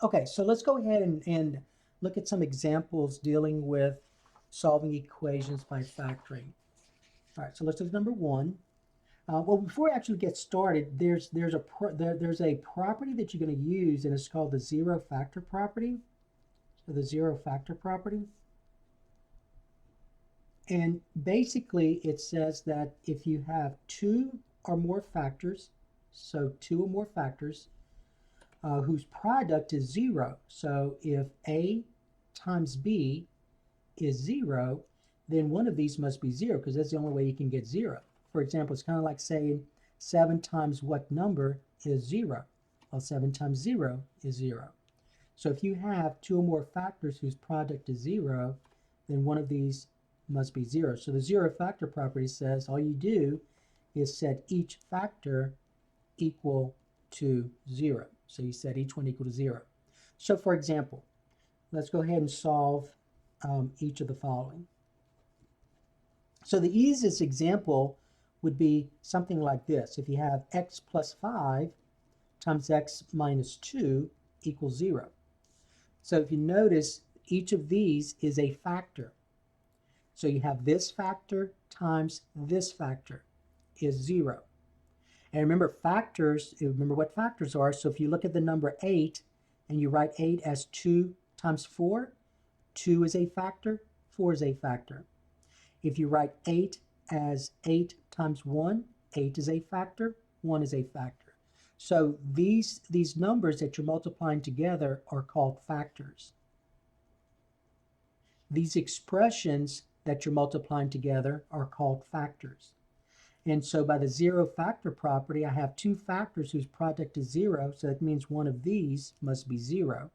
Okay, so let's go ahead and look at some examples dealing with solving equations by factoring. All right, so let's do number one. Well, before I actually get started, there's a property that you're going to use, and it's called the zero factor property. So the zero factor property, and basically it says that if you have two or more factors, so two or more factors, whose product is zero. So if A times B is zero, then one of these must be zero because that's the only way you can get zero. For example, it's kind of like saying 7 times what number is zero? Well, 7 times 0 is 0. So if you have two or more factors whose product is 0, then one of these must be 0. So the zero factor property says all you do is set each factor equal to 0. So you set each one equal to 0. So for example, let's go ahead and solve each of the following. So the easiest example would be something like this. If you have x plus 5 times x minus 2 equals 0. So if you notice, each of these is a factor. So you have this factor times this factor is 0. And remember what factors are. So if you look at the number 8 and you write 8 as 2 times 4, 2 is a factor, 4 is a factor. If you write 8 as 8 times 1, 8 is a factor, 1 is a factor. So these numbers that you're multiplying together are called factors. These expressions that you're multiplying together are called factors. And so by the zero factor property, I have two factors whose product is 0, so that means one of these must be 0.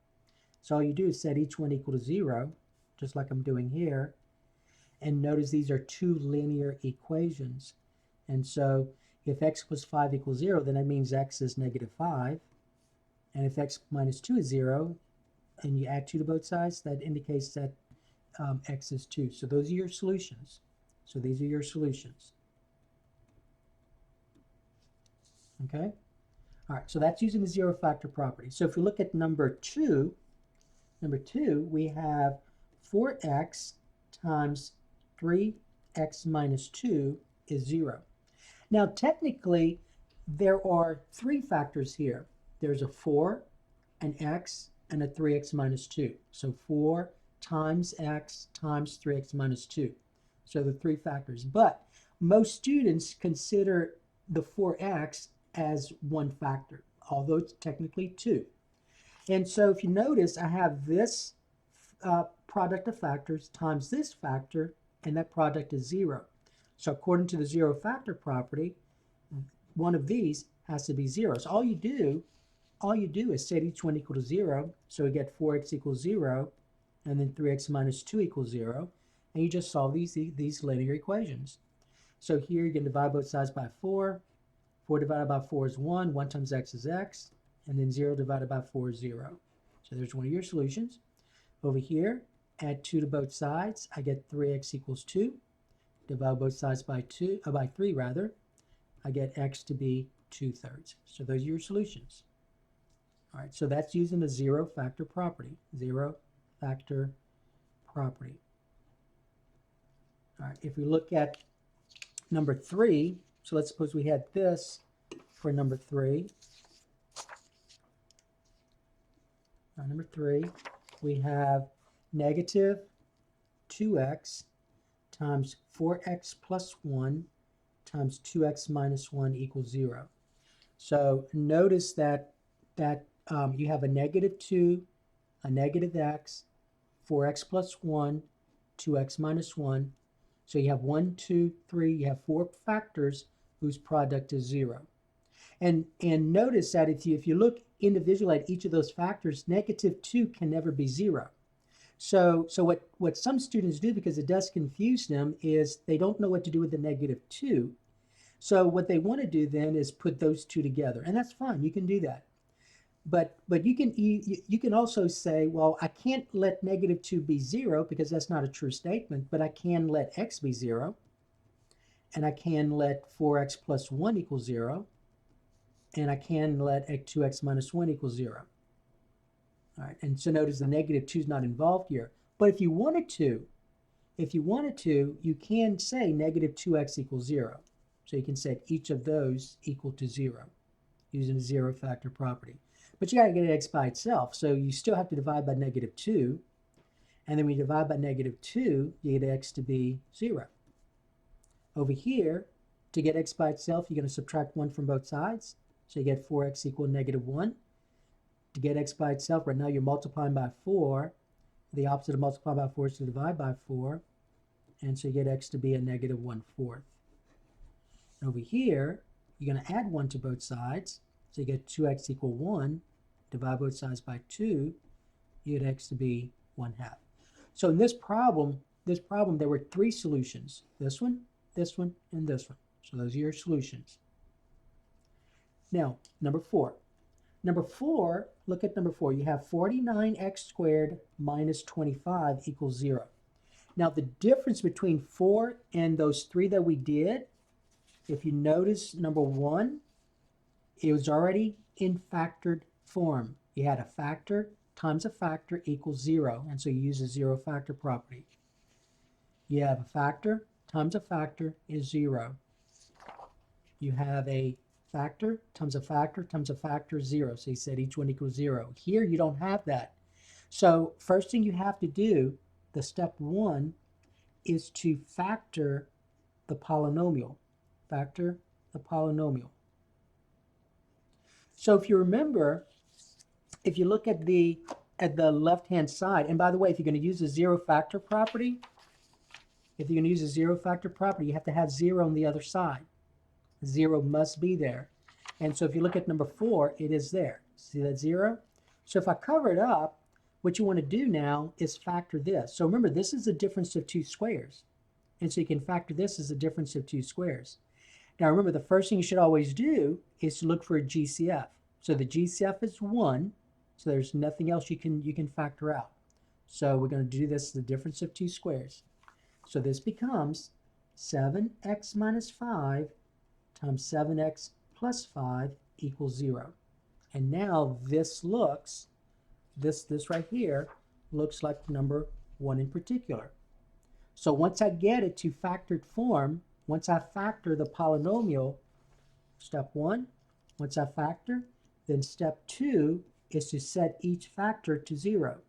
So all you do is set each one equal to 0, just like I'm doing here. And notice these are two linear equations. And so if x plus 5 equals 0, then that means x is negative 5. And if x minus 2 is 0, and you add 2 to both sides, that indicates that x is 2. So those are your solutions. So these are your solutions. Okay? All right, so that's using the zero factor property. So if we look at number two, we have 4x times 3x minus 2 is 0. Now, technically, there are three factors here. There's a 4, an x, and a 3x minus 2. So 4 times x times 3x minus 2. So the three factors. But most students consider the 4x as one factor, although it's technically 2. And so if you notice, I have this product of factors times this factor, and that product is 0. So according to the zero factor property, one of these has to be 0. So all you do is set each one equal to 0. So we get 4x equals 0, and then 3x minus 2 equals 0. And you just solve these linear equations. So here you can divide both sides by 4. 4 divided by 4 is 1. 1 times x is x. And then 0 divided by 4 is 0. So there's one of your solutions. Over here, add 2 to both sides. I get 3x equals 2. Divide both sides by 3 rather. I get x to be 2/3. So those are your solutions. All right, so that's using the zero factor property. Zero factor property. All right, if we look at number 3, so let's suppose we had this for number 3. Number 3, we have negative 2x times 4x plus 1 times 2x minus 1 equals 0. So notice that you have a negative 2, a negative x, 4x plus 1, 2x minus 1. So you have 1, 2, 3, you have 4 factors whose product is 0. And notice that if you look individually at each of those factors, negative 2 can never be 0. So what some students do, because it does confuse them, is they don't know what to do with the negative 2. So what they want to do then is put those two together, and that's fine. You can do that. But you can also say, well, I can't let negative 2 be 0 because that's not a true statement, but I can let x be 0, and I can let 4x plus 1 equal 0, and I can let 2x minus 1 equal 0. All right, and so notice the negative 2 is not involved here. But if you wanted to, you can say negative 2x equals 0. So you can set each of those equal to 0 using the zero factor property. But you got to get x by itself, so you still have to divide by negative 2. And then when you divide by negative 2, you get x to be 0. Over here, to get x by itself, you're going to subtract 1 from both sides. So you get 4x equal negative 1. To get x by itself, right now you're multiplying by 4. The opposite of multiply by 4 is to divide by 4. And so you get x to be a negative 1/4. Over here, you're going to add 1 to both sides. So you get 2x equal 1. Divide both sides by 2. You get x to be 1/2. So in this problem, there were 3 solutions. This one, and this one. So those are your solutions. Now, number 4. Number 4, look at number 4. You have 49x squared minus 25 equals 0. Now, the difference between 4 and those 3 that we did, if you notice, number 1, it was already in factored form. You had a factor times a factor equals 0, and so you use the zero factor property. You have a factor times a factor is 0. You have a factor times a factor times a factor is 0. So you said each one equals 0. Here you don't have that. So first thing you have to do, the step 1, is to factor the polynomial. Factor the polynomial. So if you remember, if you look at the left-hand side, and by the way, if you're going to use the zero factor property, you have to have 0 on the other side. 0 must be there. And so if you look at number 4, it is there. See that 0? So if I cover it up, what you want to do now is factor this. So remember, this is the difference of 2 squares. And so you can factor this as the difference of 2 squares. Now remember, the first thing you should always do is to look for a GCF. So the GCF is 1. So there's nothing else you can factor out. So we're going to do this as the difference of 2 squares. So this becomes 7x minus 5 times 7x plus 5 equals 0. And now this looks, this right here looks like number 1 in particular. So once I get it to factored form, once I factor the polynomial, step 1, once I factor, then step 2 is to set each factor to 0.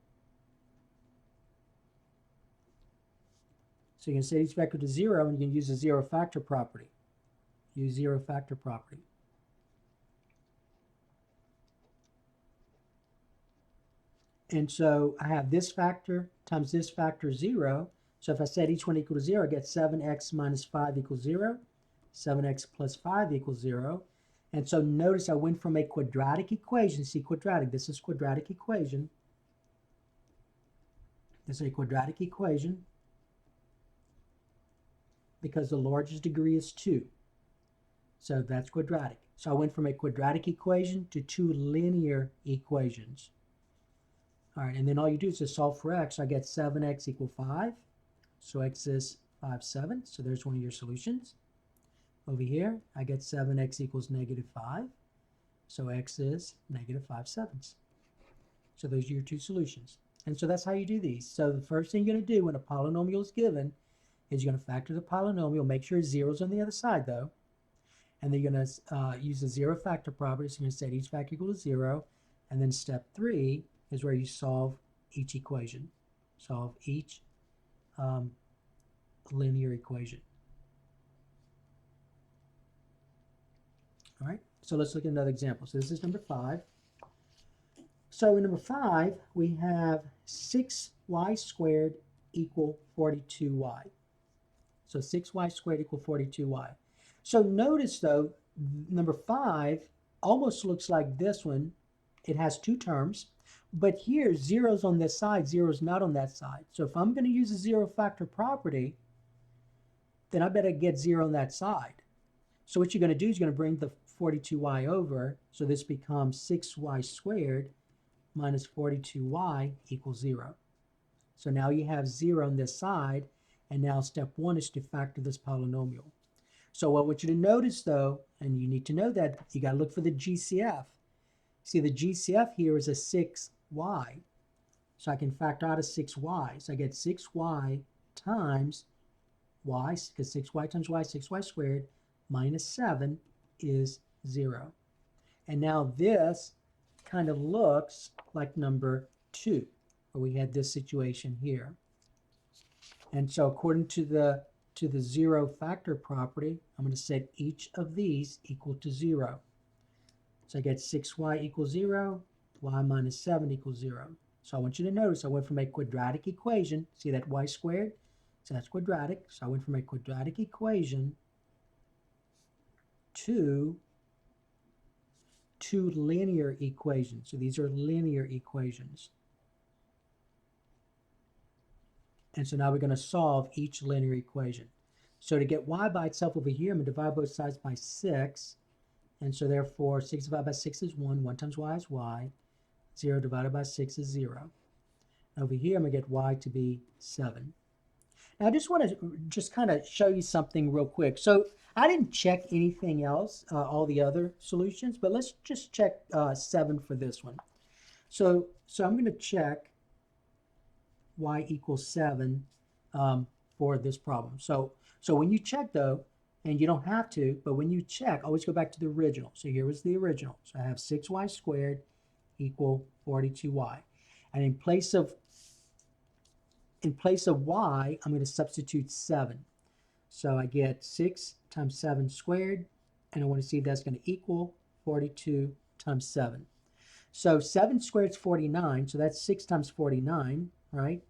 So you can set each factor to 0, and you can use the zero factor property. Use zero factor property. And so I have this factor times this factor 0. So if I set each one equal to 0, I get 7x minus 5 equals 0. 7x plus 5 equals 0. And so notice I went from a quadratic equation. See, quadratic. This is quadratic equation. This is a quadratic equation because the largest degree is 2. So that's quadratic. So I went from a quadratic equation to 2 linear equations. All right, and then all you do is just solve for x. So I get 7x equal 5. So x is 5/7. So there's one of your solutions. Over here, I get 7x equals negative 5. So x is negative 5/7. So those are your 2 solutions. And so that's how you do these. So the first thing you're going to do when a polynomial is given is you're going to factor the polynomial. Make sure zero's on the other side, though. And then you're going to use the zero factor property. So you're going to set each factor equal to 0. And then step 3 is where you solve each equation. Solve each linear equation. All right, so let's look at another example. So this is number 5. So in number 5, we have 6y squared equal 42y. So 6y squared equal 42y. So notice, though, number 5 almost looks like this one. It has 2 terms. But here, 0's on this side, 0's not on that side. So if I'm going to use a zero factor property, then I better get 0 on that side. So what you're going to do is you're going to bring the 42y over. So this becomes 6y squared minus 42y equals 0. So now you have 0 on this side. And now step 1 is to factor this polynomial. So what I want you to notice, though, and you need to know that, you got to look for the GCF. See, the GCF here is a 6 y. So I can factor out a 6y. So I get 6y times y, because 6y times y, 6y squared, minus 7 is 0. And now this kind of looks like number 2, where we had this situation here. And so according to the zero factor property, I'm going to set each of these equal to 0. So I get 6y equals 0, y minus 7 equals 0. So I want you to notice I went from a quadratic equation, see that y squared? So that's quadratic. So I went from a quadratic equation to two linear equations. So these are linear equations. And so now we're going to solve each linear equation. So to get y by itself over here, I'm going to divide both sides by 6. And so therefore, 6 divided by 6 is 1. 1 times y is y. 0 divided by 6 is 0. Over here, I'm going to get y to be 7. Now, I just want to just kind of show you something real quick. So I didn't check anything else, all the other solutions, but let's just check 7 for this one. So I'm going to check y equals 7 for this problem. So when you check, though, and you don't have to, but when you check, always go back to the original. So here was the original. So I have 6y squared equal 42y. And in place of y, I'm going to substitute 7. So I get 6 times 7 squared, and I want to see if that's going to equal 42 times 7. So 7 squared is 49, so that's 6 times 49, right?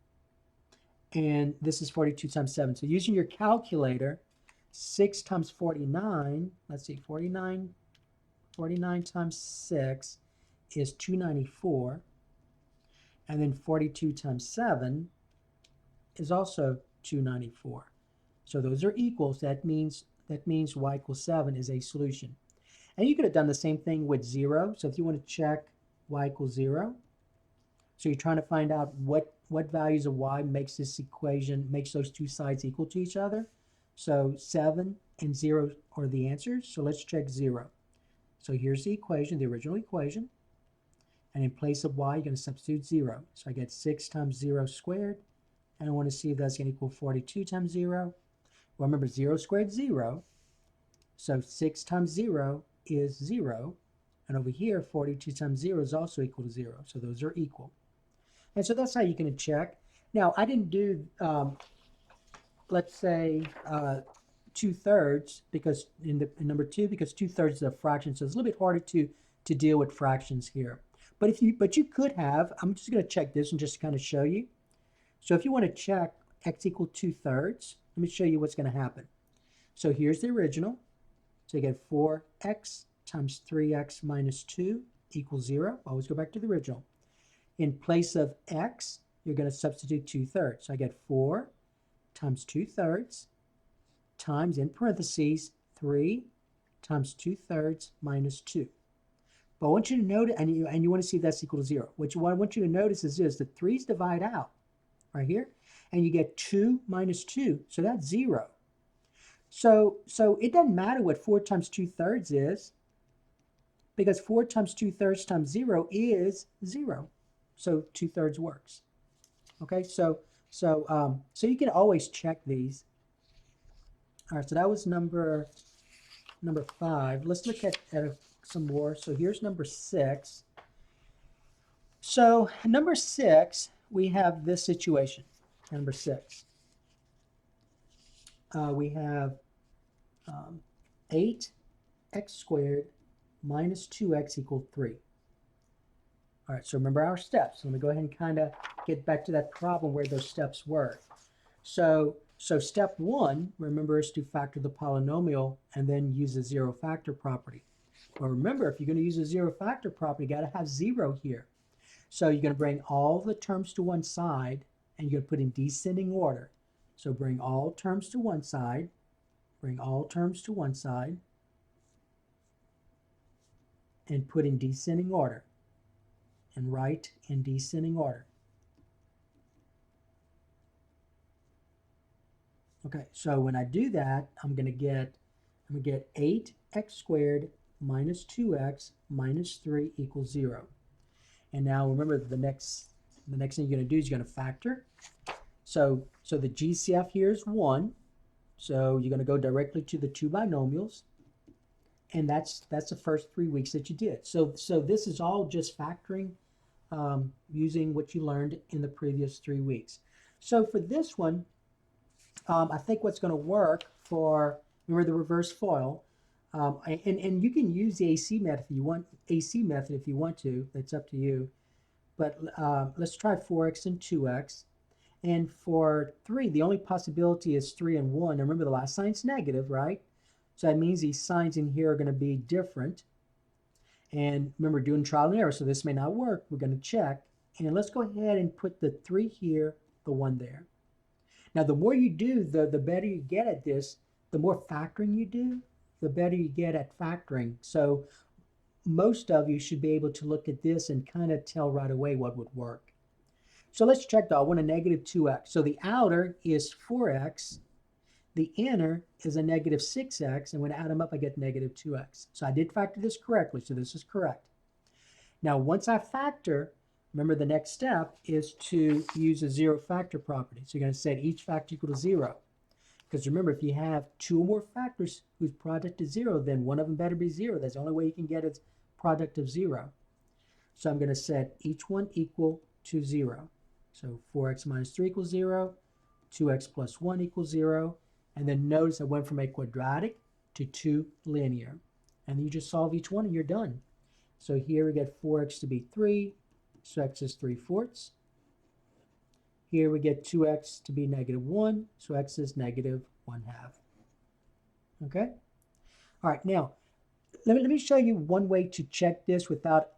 And this is 42 times 7. So using your calculator, 6 times 49, let's see, 49 times 6 is 294. And then 42 times 7 is also 294. So those are equals. That means y equals 7 is a solution. And you could have done the same thing with 0. So if you want to check y equals 0, so you're trying to find out what values of y makes this equation, makes those two sides equal to each other. So 7 and 0 are the answers. So let's check 0. So here's the equation, the original equation. And in place of y, you're going to substitute 0. So I get 6 times 0 squared. And I want to see if that's going to equal 42 times 0. Well, remember, 0 squared is 0. So 6 times 0 is 0. And over here, 42 times 0 is also equal to 0. So those are equal. And so that's how you can check. Now, I didn't do, let's say, 2/3 because in number 2, because 2/3 is a fraction. So it's a little bit harder to deal with fractions here. But you could have, I'm just going to check this and just kind of show you. So if you want to check x equal 2/3, let me show you what's going to happen. So here's the original. So you get 4x times 3x minus 2 equals 0. Always go back to the original. In place of x, you're going to substitute 2/3. So I get 4 times 2/3 times, in parentheses, 3 times 2/3 minus 2. But I want you to notice, and you want to see if that's equal to 0. What I want you to notice is this: the 3's divide out right here, and you get 2 minus 2, so that's 0. So it doesn't matter what 4 times 2/3 is, because 4 times 2/3 times 0 is 0. So 2/3 works. Okay, so you can always check these. All right, so that was number 5. Let's look at some more. So here's number 6. So number 6, we have this situation. Number 6. We have 8x squared minus 2x equals 3. All right, so remember our steps. Let me go ahead and kind of get back to that problem where those steps were. So step 1, remember, is to factor the polynomial and then use the zero factor property. But remember, if you're going to use a zero factor property, you got to have 0 here. So you're going to bring all the terms to one side, and you're going to put in descending order. So bring all terms to one side, bring all terms to one side, and put in descending order, and write in descending order. Okay, so when I do that, I'm going to get 8x squared minus 2x minus 3 equals 0. And now remember the next thing you're going to do is you're going to factor. So the GCF here is 1. So you're going to go directly to the two binomials. And that's the first 3 weeks that you did. So this is all just factoring using what you learned in the previous 3 weeks. So for this one, I think what's going to work for, remember the reverse FOIL, and you can use the AC method if you want to. That's up to you. But let's try 4x and 2x. And for 3, the only possibility is 3 and 1. Now remember the last sign's negative, right? So that means these signs in here are going to be different. And remember, doing trial and error, so this may not work. We're going to check. And let's go ahead and put the 3 here, the 1 there. Now, the more you do, the better you get at this. The more factoring you do, the better you get at factoring. So most of you should be able to look at this and kind of tell right away what would work. So let's check though. I want a negative 2x. So the outer is 4x. The inner is a negative 6x. And when I add them up, I get negative 2x. So I did factor this correctly. So this is correct. Now, once I factor, remember the next step is to use a zero factor property. So you're going to set each factor equal to 0. Because remember, if you have 2 or more factors whose product is 0, then one of them better be 0. That's the only way you can get its product of 0. So I'm going to set each one equal to 0. So 4x minus 3 equals 0. 2x plus 1 equals 0. And then notice I went from a quadratic to 2 linear. And then you just solve each one and you're done. So here we get 4x to be 3. So x is 3/4. Here we get 2x to be negative 1. So x is negative 1/2. Okay? All right, now let me show you one way to check this without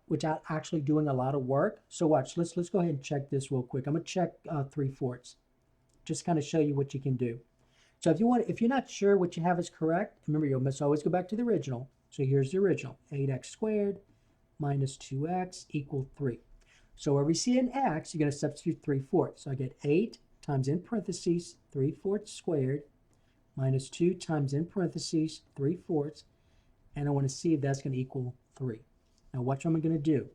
actually doing a lot of work. So watch, let's go ahead and check this real quick. I'm gonna check 3/4. Just kind of show you what you can do. So if you're not sure what you have is correct, remember you must always go back to the original. So here's the original, 8x squared minus 2x equal 3. So where we see an x, you're going to substitute 3/4. So I get 8 times in parentheses 3/4 squared minus 2 times in parentheses 3/4. And I want to see if that's going to equal 3. Now watch what I'm going to do.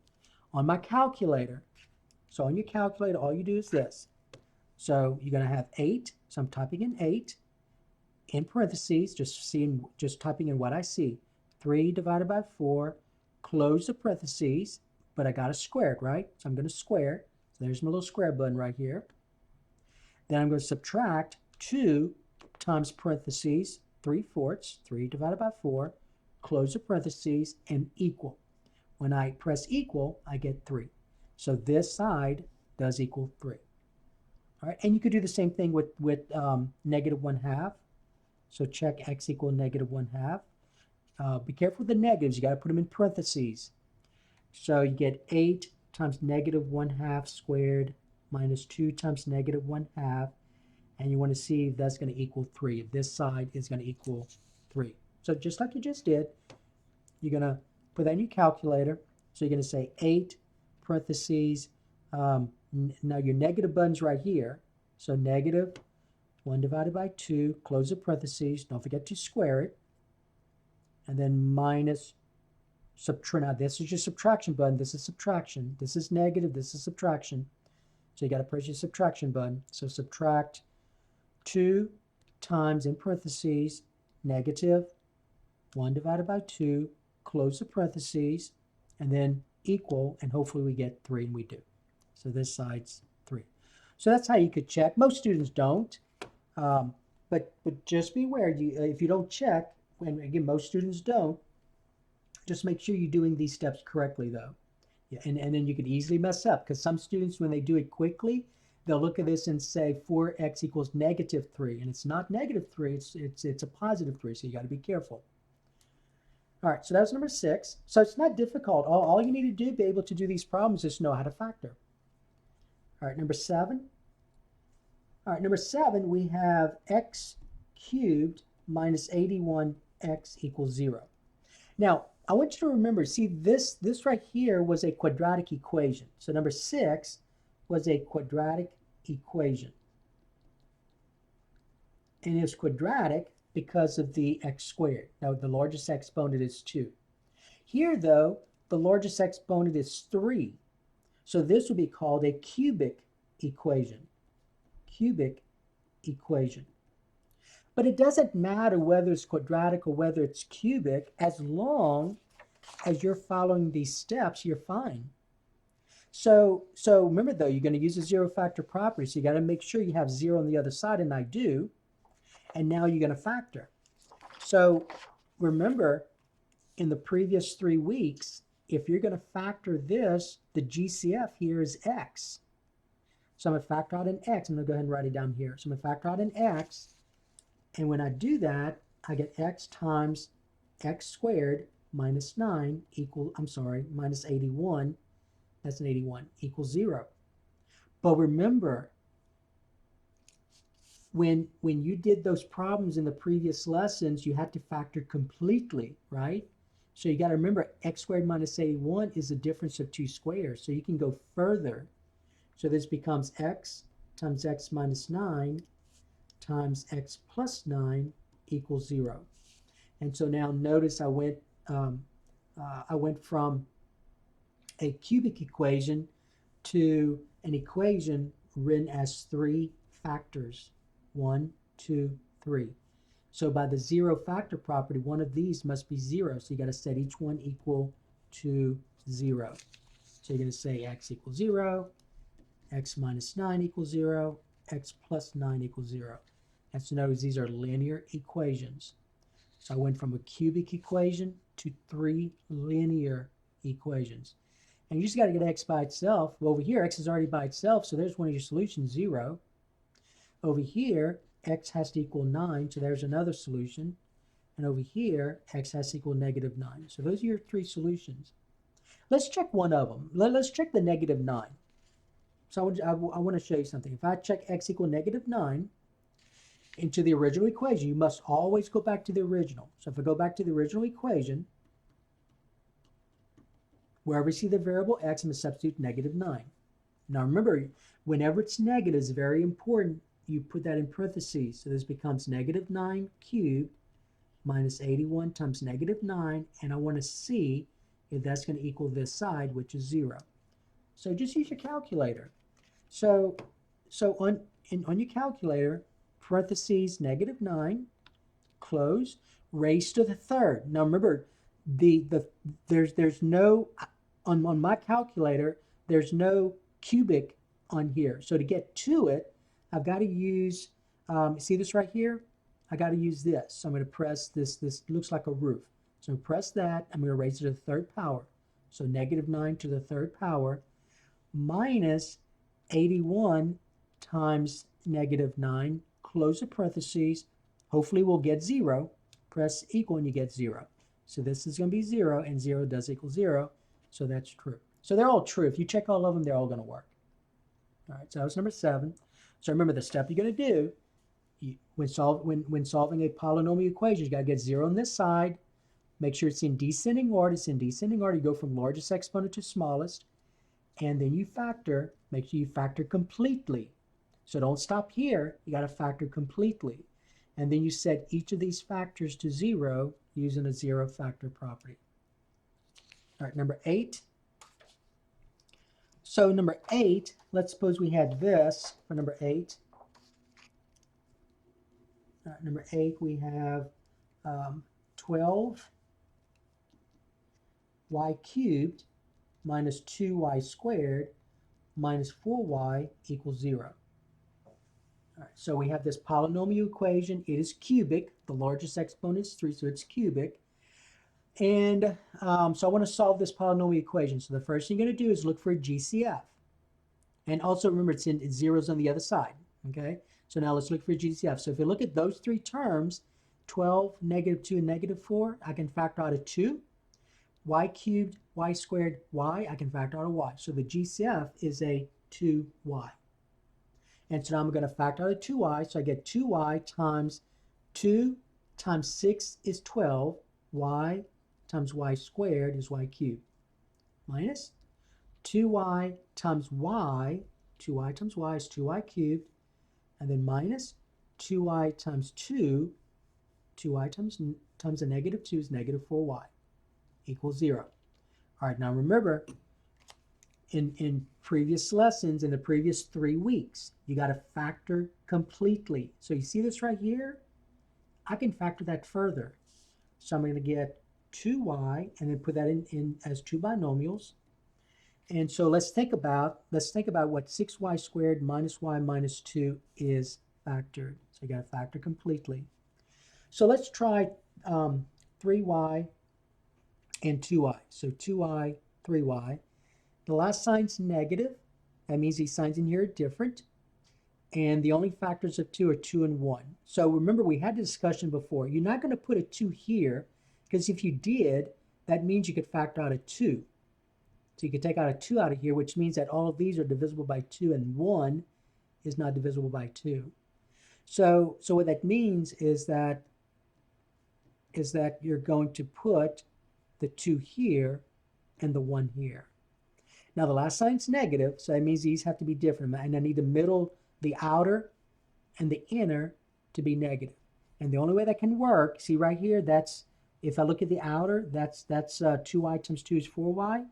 On my calculator, so on your calculator, all you do is this. So you're going to have 8. So I'm typing in 8 in parentheses, just typing in what I see. 3 divided by 4, close the parentheses, but I got a squared, right? So I'm going to square. So there's my little square button right here. Then I'm going to subtract 2 times parentheses 3/4, 3 divided by 4, close the parentheses, and equal. When I press equal, I get 3. So this side does equal 3. All right, and you could do the same thing with negative 1/2. So check x equal negative 1/2. Be careful with the negatives. You got to put them in parentheses. So you get 8 times negative 1/2 squared minus 2 times negative 1/2. And you want to see if that's going to equal 3. If this side is going to equal 3. So just like you just did, you're going to put that in your calculator. So you're going to say 8 parentheses. Now your negative button's right here. So negative 1 divided by 2, close the parentheses. Don't forget to square it. And then minus, subtract. Now this is your subtraction button. This is subtraction. This is negative. This is subtraction. So you got to press your subtraction button. So subtract 2 times in parentheses negative 1 divided by 2, close the parentheses, and then equal, and hopefully we get 3, and we do. So this side's 3. So that's how you could check. Most students don't, but just be aware, if you don't check, and again, most students don't, just make sure you're doing these steps correctly, though. Yeah, and then you could easily mess up, because some students, when they do it quickly, they'll look at this and say 4x equals negative 3, and it's not negative 3, it's a positive 3, so you got to be careful. All right, so that was number 6. So it's not difficult. All you need to do to be able to do these problems is know how to factor. All right, number 7. All right, number 7, we have x cubed minus 81x equals 0. Now, I want you to remember, see this right here was a quadratic equation. So number 6 was a quadratic equation. And it was quadratic because of the x squared. Now, the largest exponent is 2. Here, though, the largest exponent is 3. So this would be called a cubic equation. Cubic equation. But it doesn't matter whether it's quadratic or whether it's cubic, as long as you're following these steps, you're fine. So remember though, you're going to use a zero factor property, so you got to make sure you have 0 on the other side, and I do. And now you're going to factor. So remember, in the previous 3 weeks, if you're going to factor this, the GCF here is x. So I'm going to factor out an x. I'm going to go ahead and write it down here. So I'm going to factor out an x. And when I do that, I get x times x squared minus 9 equal, minus 81. That's an 81 equals 0. But remember, when you did those problems in the previous lessons, you had to factor completely, right? So you got to remember, x squared minus 81 is the difference of 2 squares. So you can go further. So this becomes x times x minus 9 times x plus 9 equals 0. And so now notice I went from a cubic equation to an equation written as 3 factors. 1, 2, 3. So by the zero factor property, one of these must be 0. So you got to set each one equal to 0. So you're going to say x equals 0, x minus 9 equals 0, x plus 9 equals 0. And so notice these are linear equations. So I went from a cubic equation to 3 linear equations. And you just got to get x by itself. Well, over here, x is already by itself, so there's one of your solutions, 0. Over here, x has to equal 9, so there's another solution. And over here, x has to equal negative 9. So those are your 3 solutions. Let's check one of them. Let's check the negative 9. So I want to show you something. If I check x equal negative 9 into the original equation, you must always go back to the original. So if I go back to the original equation, wherever you see the variable x, I'm going to substitute negative 9. Now remember, whenever it's negative, it's very important you put that in parentheses. So this becomes negative 9 cubed minus 81 times negative 9. And I want to see if that's going to equal this side, which is 0. So just use your calculator. So on your calculator, parentheses negative 9, close, raised to the third. Now remember, there's no, on my calculator, there's no cubic on here. So to get to it, I've got to use, see this right here? I got to use this. So I'm going to press this. This looks like a roof. So press that. I'm going to raise it to the third power. So negative 9 to the third power minus 81 times negative 9. Close the parentheses. Hopefully we'll get 0. Press equal and you get 0. So this is going to be 0, and 0 does equal 0. So that's true. So they're all true. If you check all of them, they're all going to work. All right, so that was number 7. So remember, the step you're going to do when solving a polynomial equation, you got to get 0 on this side. Make sure it's in descending order. It's in descending order. You go from largest exponent to smallest. And then you factor. Make sure you factor completely. So don't stop here. You got to factor completely. And then you set each of these factors to 0 using a zero factor property. All right, number 8. So number 8, let's suppose we had this for number 8. All right, number 8, we have 12y cubed minus 2y squared minus 4y equals 0. All right, so we have this polynomial equation. It is cubic. The largest exponent is 3, so it's cubic. And so I want to solve this polynomial equation. So the first thing you're going to do is look for a GCF. And also remember, it's zeros on the other side. Okay? So now let's look for a GCF. So if you look at those 3 terms, 12, negative 2, and negative 4, I can factor out a 2. Y cubed, y squared, y, I can factor out a y. So the GCF is a 2y. And so now I'm going to factor out a 2y. So I get 2y times 2 times 6 is 12. Y times y squared is y cubed. Minus 2y times y. 2y times y is 2y cubed. And then minus 2y times 2. 2y times a negative 2 is negative 4y. Equals 0. All right, now remember, in previous lessons, in the previous 3 weeks, you got to factor completely. So you see this right here? I can factor that further. So I'm going to get 2y and then put that in as two binomials. And so let's think about what 6y squared minus y minus 2 is factored. So you got to factor completely. So let's try 3y and 2y. So 2y, 3y. The last sign's negative. That means these signs in here are different. And the only factors of 2 are 2 and 1. So remember, we had the discussion before. You're not going to put a 2 here, because if you did, that means you could factor out a 2. So you could take out a 2 out of here, which means that all of these are divisible by 2, and 1 is not divisible by 2. So what that means is that you're going to put the 2 here and the 1 here. Now the last sign's negative, so that means these have to be different. And I need the middle, the outer, and the inner to be negative. And the only way that can work, see right here, that's, if I look at the outer, that's 2y times 2 is 4y.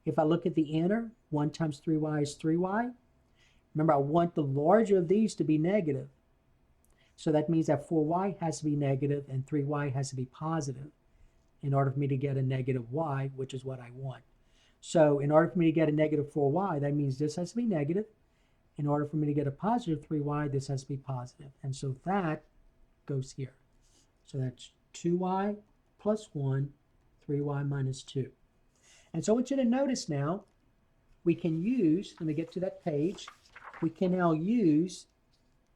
If I look at the inner, 1 times 3y is 3y. Remember, I want the larger of these to be negative. So that means that 4y has to be negative and 3y has to be positive in order for me to get a negative y, which is what I want. So in order for me to get a negative 4y, that means this has to be negative. In order for me to get a positive 3y, this has to be positive. And so that goes here. So that's 2y plus 1, 3y minus 2. And so I want you to notice now, we can use, let me get to that page, we can now use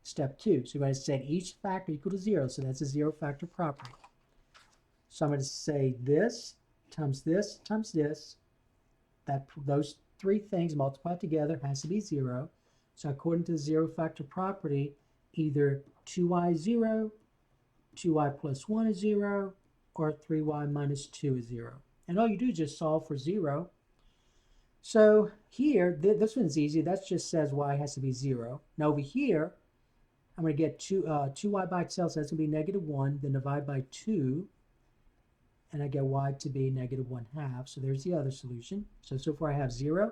step 2. So we're going to set each factor equal to 0. So that's a 0 factor property. So I'm going to say this times this times this. Those three things multiplied together has to be 0. So according to the 0 factor property, either 2y is 0, 2y plus 1 is 0, or 3y minus 2 is 0. And all you do is just solve for 0. So here, this one's easy. That just says y has to be 0. Now over here, I'm going to get 2y by itself, so that's going to be negative 1, then divide by 2, and I get y to be negative 1/2. So there's the other solution. So far I have 0,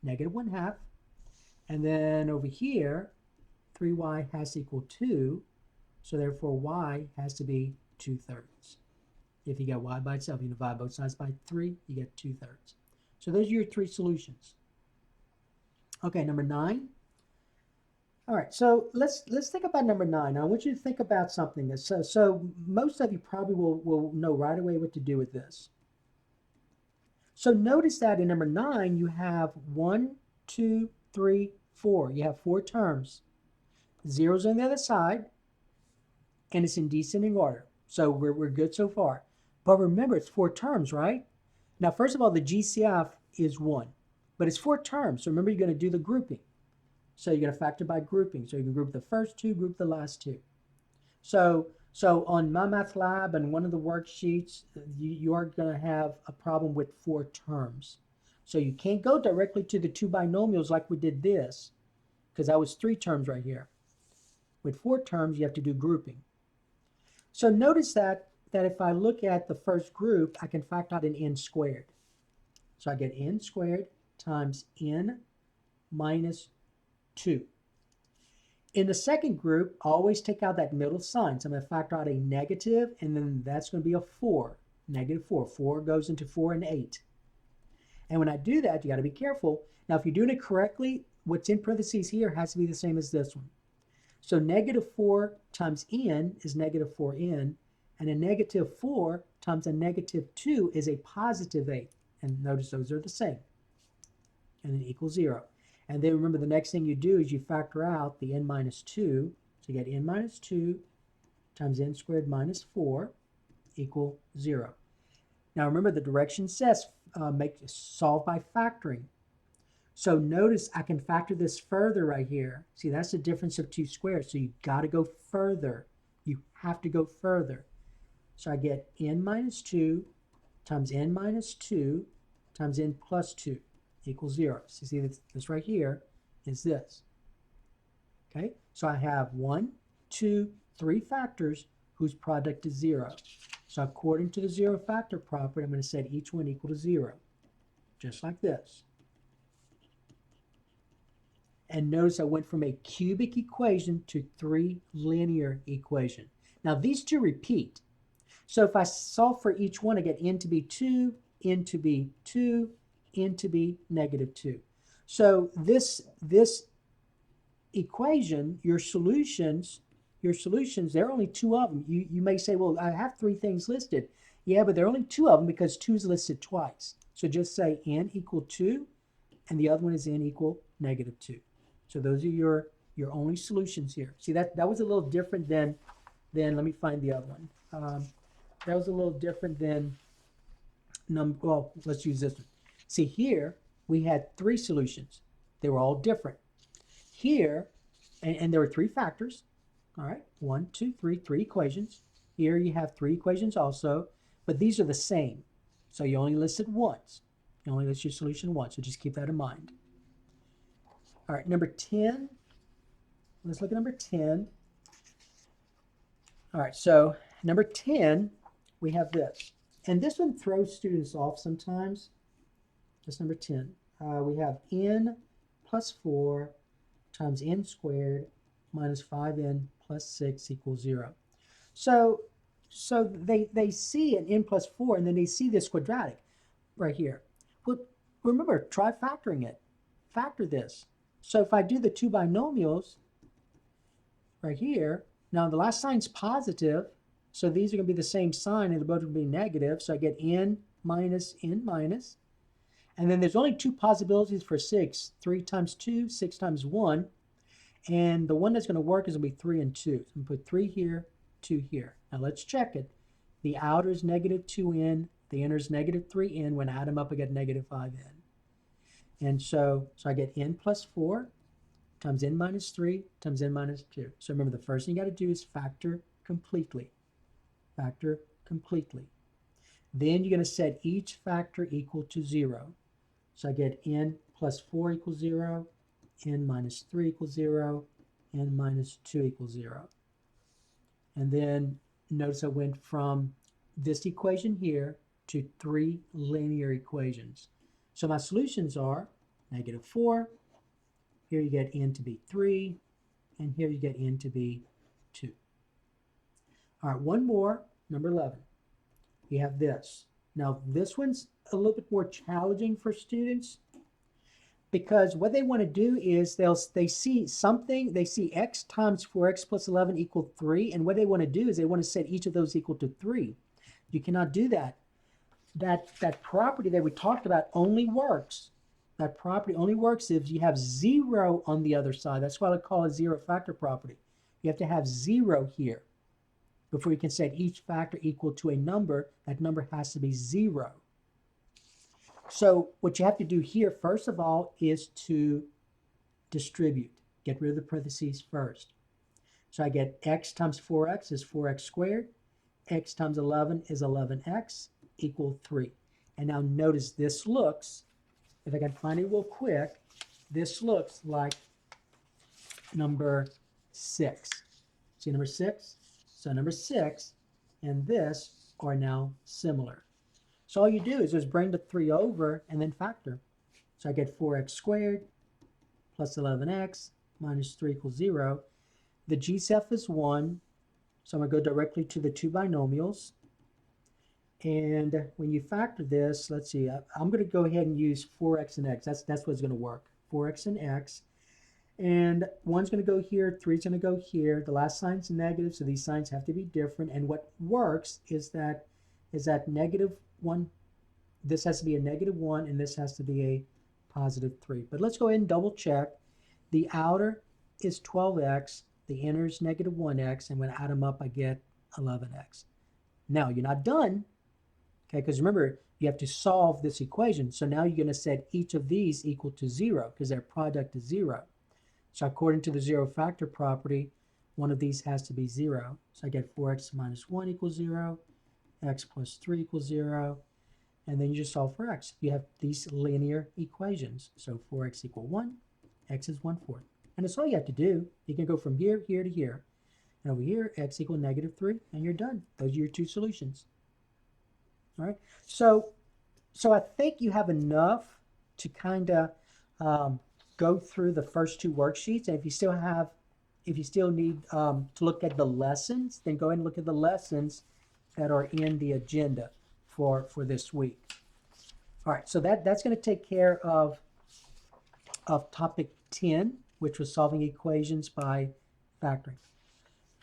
negative 1/2. And then over here, 3y has to equal 2, so therefore y has to be 2/3. If you get y by itself, you divide both sides by 3, you get 2/3. So those are your three solutions. Okay, number 9. All right, so let's think about number 9. Now I want you to think about something. So most of you probably will know right away what to do with this. So notice that in number 9, you have 1, 2, 3, 4. You have 4 terms. Zero's on the other side, and it's in descending order. So we're good so far. But remember, it's 4 terms, right? Now, first of all, the GCF is 1, but it's 4 terms. So remember, you're going to do the grouping. So you're going to factor by grouping. So you can group the first 2, group the last 2. So on My Math Lab and one of the worksheets, you are going to have a problem with 4 terms. So you can't go directly to the 2 binomials like we did this, because that was 3 terms right here. With 4 terms, you have to do grouping. So notice that if I look at the first group, I can factor out an n squared. So I get n squared times n minus 2. In the second group, always take out that middle sign. So I'm going to factor out a negative, and then that's going to be a 4. Negative 4. 4 goes into 4 and 8. And when I do that, you got to be careful. Now, if you're doing it correctly, what's in parentheses here has to be the same as this one. So negative 4 times n is negative 4n, and a negative 4 times a negative 2 is a positive 8. And notice those are the same. And then equals 0. And then remember, the next thing you do is you factor out the n minus 2. So you get n minus 2 times n squared minus 4 equal 0. Now remember, the direction says solve by factoring. So notice I can factor this further right here. See, that's the difference of 2 squares. So you've got to go further. You have to go further. So I get n minus 2 times n minus 2 times n plus 2 equals 0. So you see this right here is this. Okay, so I have 1, 2, 3 factors whose product is 0. So according to the 0 factor property, I'm going to set each one equal to 0, just like this. And notice I went from a cubic equation to 3 linear equation. Now these two repeat. So if I solve for each one, I get n to be 2, n to be 2, n to be negative 2. So this equation, your solutions, there are only two of them. You may say, well, I have three things listed. Yeah, but there are only two of them because 2 is listed twice. So just say n equal 2, and the other one is n equal negative 2. So those are your only solutions here. See, that was a little different than let me find the other one. That was a little different than, well, let's use this one. See, here we had three solutions. They were all different. Here, and there were three factors. All right, 1, 2, 3, three equations. Here you have three equations also, but these are the same. So you only listed once. You only list your solution once, so just keep that in mind. All right, number 10. Let's look at number 10. All right, so number 10, we have this. And this one throws students off sometimes. That's number 10. We have n plus 4 times n squared minus 5n plus 6 equals 0. So they see an n plus 4, and then they see this quadratic right here. Well, remember, try factoring it. Factor this. So if I do the two binomials right here, now the last sign's positive, so these are going to be the same sign, and they're both going to be negative. So I get n minus. And then there's only two possibilities for 6. 3 times 2, 6 times 1. And the one that's going to work is going to be 3 and 2. So I'm going to put 3 here, 2 here. Now let's check it. The outer is negative 2n. The inner is negative 3n. When I add them up, I get negative 5n. And so I get n plus 4 times n minus 3 times n minus 2. So remember, the first thing you got to do is factor completely. Factor completely. Then you're going to set each factor equal to 0. So I get n plus 4 equals 0, n minus 3 equals 0, n minus 2 equals 0. And then notice I went from this equation here to 3 linear equations. So my solutions are negative 4, here you get n to be 3, and here you get n to be 2. All right, one more, number 11. You have this. Now this one's a little bit more challenging for students because what they want to do is they see something, they see x times 4x plus 11 equal 3, and what they want to do is they want to set each of those equal to 3. You cannot do that. That property that we talked about only works. That property only works if you have 0 on the other side. That's why I call it zero factor property. You have to have 0 here before you can set each factor equal to a number. That number has to be 0. So what you have to do here, first of all, is to distribute. Get rid of the parentheses first. So I get x times 4x is 4x squared. X times 11 is 11x equal 3. And now notice this looks, if I can find it real quick, this looks like number 6. See number 6? So number 6 and this are now similar. So all you do is just bring the 3 over and then factor. So I get 4x squared plus 11x minus 3 equals 0. The GCF is 1, so I'm going to go directly to the two binomials. And when you factor this, let's see, I'm going to go ahead and use 4x and x. That's what's going to work. 4x and x. And 1's going to go here, 3's going to go here. The last sign's negative, so these signs have to be different. And what works is that negative 1, this has to be a negative 1, and this has to be a positive 3. But let's go ahead and double check. The outer is 12x, the inner is negative 1x, and when I add them up, I get 11x. Now, you're not done, okay, because remember, you have to solve this equation. So now you're going to set each of these equal to 0 because their product is 0. So according to the zero factor property, one of these has to be 0. So I get 4x minus 1 equals 0, x plus 3 equals 0, and then you just solve for x. You have these linear equations. So 4x equal 1, x is 1/4. And that's all you have to do. You can go from here, here to here. And over here, x equal negative 3, and you're done. Those are your two solutions. All right. So I think you have enough to kind of go through the first two worksheets. And if you still need to look at the lessons, then go ahead and look at the lessons that are in the agenda for this week. All right, so that's going to take care of topic 10, which was solving equations by factoring.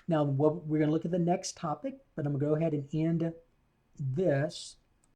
Now we're going to look at the next topic, but I'm going to go ahead and end this